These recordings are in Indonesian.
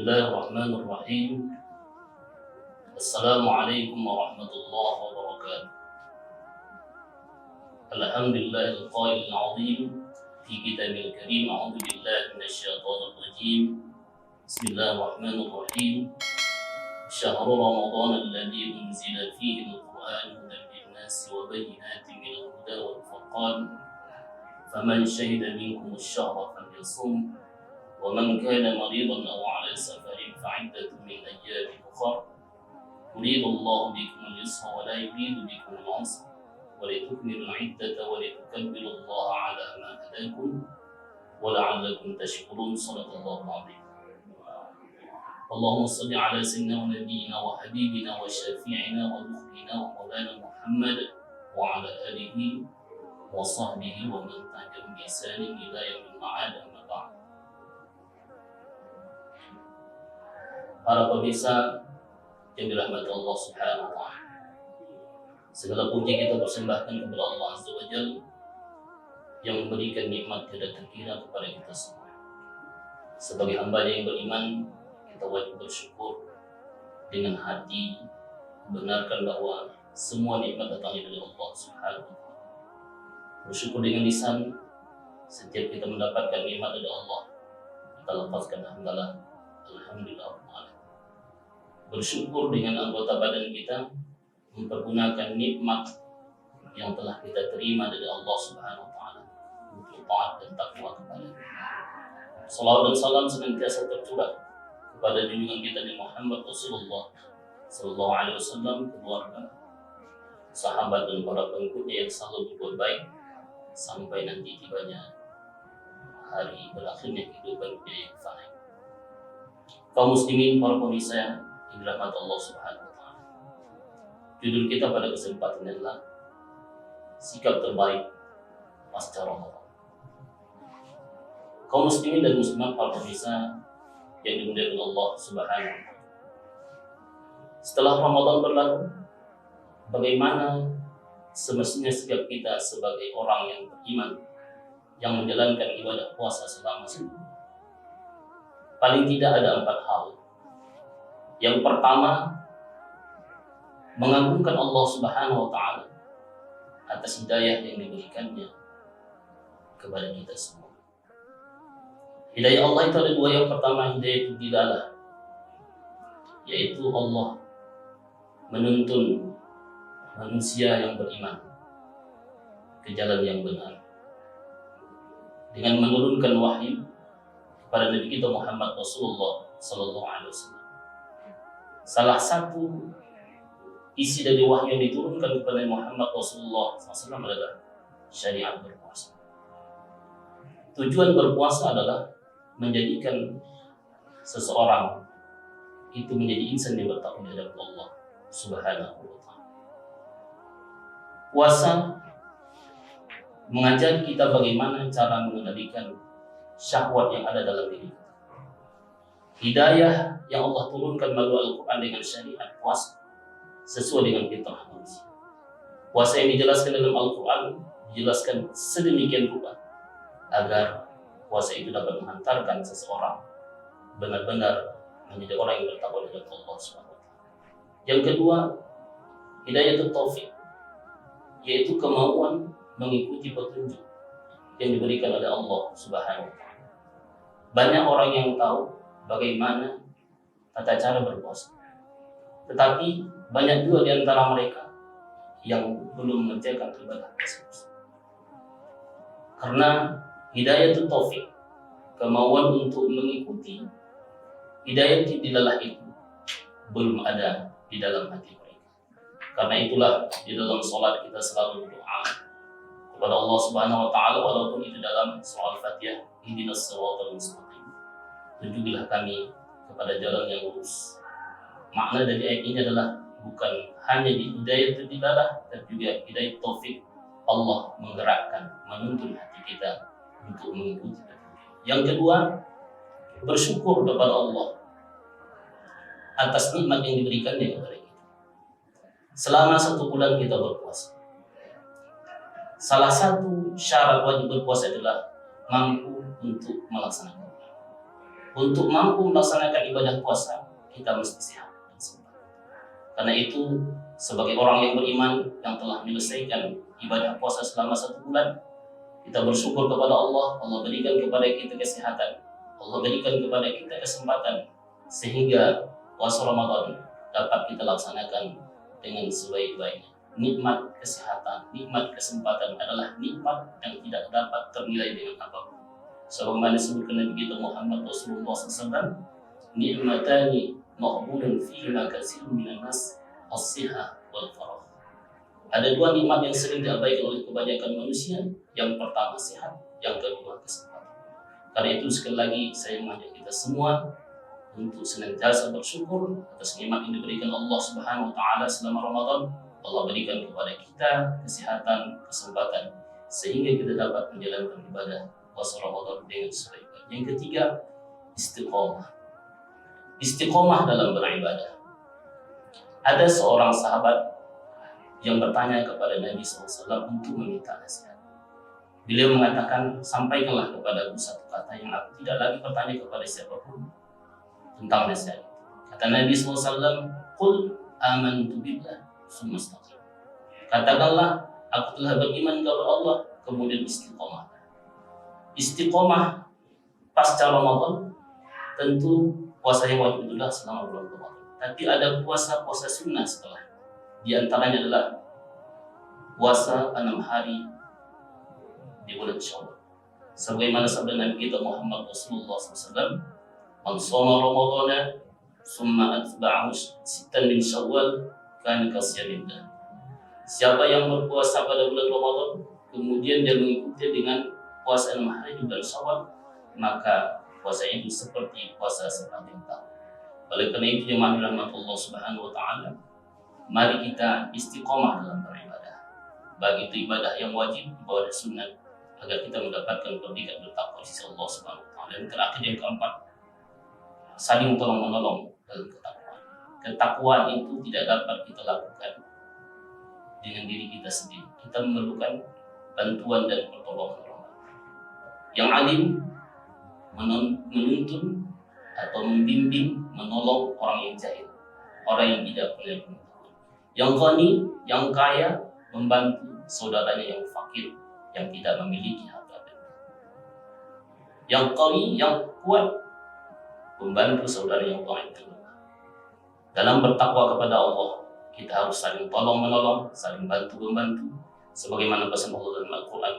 Bismillahirrahmanirrahim. Assalamualaikum warahmatullahi wabarakatuh. Alhamdulillahil qailil azim fi kitabil karim. A'udzu billahi minasyaitonir rajim. Bismillahirrahmanirrahim. Syahrul Ramadan alladzi unzila fihi al-Qur'an hudan lin-nasi wa bayyinatin minal huda wal furqan. Faman shahida minkum ash-shahra falyasum. ومن كان مريضا أو على سفر فعدة من أيام أخر يريد الله بكم اليسر ولا يريد بكم العسر ولتكملوا العدة ولتكبروا الله على ما هداكم ولعلكم تشكرون. صدق الله العظيم. اللهم صل على سيدنا ونبينا وحبيبنا وشفيعنا ودخلنا ومولانا محمد وعلى آله وصحبه ومن تبعهم بإحسان إلى يوم المعاد. أما بعد. Para pemirsa yang dirahmati Allah Subhanahu wa Ta'ala, segala puji kita persembahkan kepada Allah Azza wa Jalla yang memberikan nikmat tidak terkira kepada kita semua. Sebagai hamba yang beriman, kita wajib bersyukur dengan hati, membenarkan bahwa semua nikmat datangnya dari Allah Subhanahu wa Ta'ala. Bersyukur dengan lisan, setiap kita mendapatkan nikmat dari Allah, kita lepaskan hamdalah, alhamdulillah. Bersyukur dengan anggota badan kita, mempergunakan nikmat yang telah kita terima dari Allah Subhanahu wa Ta'ala untuk taat dan takwa kepada-Nya. Salawat dan salam senantiasa tercurah kepada junjungan kita Nabi Muhammad Rasulullah sallallahu alaihi wasallam, keluarga, sahabat dan para pengikutnya yang selalu berbuat baik sampai nanti tibanya hari berakhirnya kehidupan dunia yang fana. Kaum muslimin, para pemirsa yang dirahmati Allah Subhanahu wa Ta'ala, judul kita pada kesempatan ini adalah sikap terbaik pasca Ramadan. Kaum muslimin dan muslimat, para pemirsa yang dimuliakan Allah Subhanahu wa Ta'ala, setelah Ramadan berlalu, bagaimana semestinya sikap kita sebagai orang yang beriman yang menjalankan ibadah puasa selama sebulan? Paling tidak ada 4 hal. Yang pertama, mengagungkan Allah Subhanahu wa Ta'ala atas hidayah yang diberikannya kepada kita semua. Hidayah Allah itu ada 2. Yang pertama, hidayah itu dilalah, yaitu Allah menuntun manusia yang beriman ke jalan yang benar dengan menurunkan wahyu kepada Nabi kita Muhammad Rasulullah sallallahu alaihi wasallam. Salah satu isi dari wahyu yang diturunkan kepada Muhammad Rasulullah SAW adalah syariat berpuasa. Tujuan berpuasa adalah menjadikan seseorang itu menjadi insan yang bertakwa di hadapan Allah Subhanahu wa Ta'ala. Puasa mengajari kita bagaimana cara mengendalikan syahwat yang ada dalam diri kita. Hidayah yang Allah turunkan melalui Al-Quran dengan syariat puasa sesuai dengan fitrah manusia. Puasa yang dijelaskan dalam Al-Quran dijelaskan sedemikian rupa agar puasa itu dapat menghantarkan seseorang benar-benar menjadi orang yang bertakwa kepada Allah Subhanahu wa Ta'ala. Yang kedua, hidayah taufik, yaitu kemauan mengikuti petunjuk yang diberikan oleh Allah Subhanahu wa Ta'ala. Banyak orang yang tahu bagaimana tata cara berpuasa, tetapi banyak juga di antara mereka yang belum mengerjakan ibadah tersebut. Karena hidayah itu taufik, kemauan untuk mengikuti hidayah dilalah itu belum ada di dalam hati mereka. Karena itulah di dalam sholat kita selalu berdoa kepada Allah Subhanahu wa Ta'ala, walaupun itu dalam surah Al-Fatihah, ihdinas siratal mustaqim, tunjukilah kami kepada jalan yang lurus. Makna dari ayat ini adalah bukan hanya di hidayah itu dilalah, tapi juga hidayah taufik, Allah menggerakkan, menuntun hati kita untuk mengikuti. Yang kedua, bersyukur kepada Allah atas nikmat yang diberikannya kepada kita. Selama 1 bulan kita berpuasa, salah satu syarat wajib berpuasa adalah mampu untuk melaksanakan. Untuk mampu melaksanakan ibadah puasa, kita mesti sehat dan sempat. Karena itu, sebagai orang yang beriman yang telah menyelesaikan ibadah puasa selama 1 bulan, kita bersyukur kepada Allah. Allah berikan kepada kita kesehatan, Allah berikan kepada kita kesempatan, sehingga puasa Ramadan dapat kita laksanakan dengan sebaik-baiknya. Nikmat kesehatan, nikmat kesempatan adalah nikmat yang tidak dapat ternilai dengan apapun. Sebagaimana disebutkan Nabi kita Muhammad Rasulullah SAW, nikmatani maqbulun fihima katsirun minan nas, as-sihah wal farah. Ada 2 nikmat yang sering diabaikan oleh kebanyakan manusia. Yang pertama sehat, yang kedua kesempatan. Karena itu sekali lagi saya mengajak kita semua untuk senantiasa bersyukur atas nikmat yang diberikan Allah Subhanahu wa taala selama Ramadan. Allah berikan kepada kita kesehatan, kesempatan, sehingga kita dapat menjalankan ibadah puasa Ramadan dengan sebaik-baiknya. Yang ketiga, istiqomah. Istiqomah dalam beribadah. Ada seorang sahabat yang bertanya kepada Nabi SAW untuk meminta nasihat. Beliau mengatakan, sampaikanlah kepada aku 1 kata yang aku tidak lagi bertanya kepada siapapun tentang nasihat. Kata Nabi SAW, Qul amantu billah summa istaqim. Katakanlah, aku telah beriman kepada Allah, kemudian istiqomah. Istiqomah pasca Ramadan, tentu puasa yang wajib itulah selama bulan Ramadan. Tapi ada puasa-puasa sunnah setelah. Di antaranya adalah puasa 6 hari di bulan Syawal. Sebagaimana sabda Nabi kita Muhammad Rasulullah SAW, "Man shoma Ramadana summa atba'ahu sittan min Syawal kana kasiyamillah." Siapa yang berpuasa pada bulan Ramadan kemudian dia mengikuti dengan puasa 6 hari di bulan Syawal, maka puasa itu seperti puasa sepanjang tahun. Oleh karena itu, jemaah dirahmati Allah Subhanahu wa taala, mari kita istiqomah dalam beribadah. Baik itu ibadah yang wajib, ibadah sunnah, agar kita mendapatkan predikat bertakwa di sisi Allah Subhanahu wa taala. Dan terakhir yang keempat, saling tolong-menolong dalam ketakwaan. Ketakwaan itu tidak dapat kita lakukan dengan diri kita sendiri. Kita memerlukan bantuan dan pertolongan. Yang alim menuntun atau membimbing, menolong orang yang jahil, orang yang tidak punya pengetahuan. Yang ghani, yang kaya, membantu saudaranya yang fakir, yang tidak memiliki harta. Yang qawi, yang kuat, membantu saudara yang dhaif. Dalam bertakwa kepada Allah, kita harus saling tolong-menolong, saling bantu-membantu, sebagaimana pesan Allah dalam Al-Quran,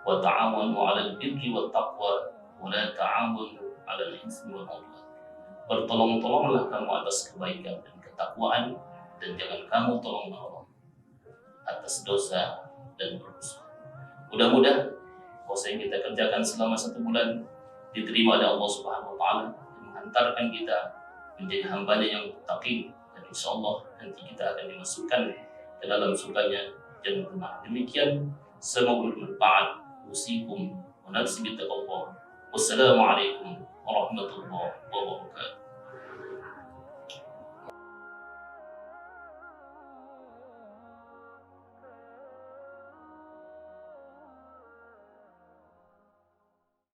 wa ta'awanu 'alal birri wat taqwa wa la ta'awanu 'alal itsmi wal 'udwan. Bertolong-tolonglah kamu atas kebaikan dan ketakwaan, dan jangan kamu tolong-menolong atas dosa dan permusuhan. Mudah-mudahan puasa yang kita kerjakan selama 1 bulan diterima oleh Allah Subhanahu wa taala dan menghantarkan kita menjadi hamba-Nya yang muttaqin, dan insyaallah nanti kita akan dimasukkan ke dalam surganya jannah. Demikian, semoga bermanfaat. Usikum wa nafsi bittaqwa. Wassalamualaikum warahmatullahi wabarakatuh.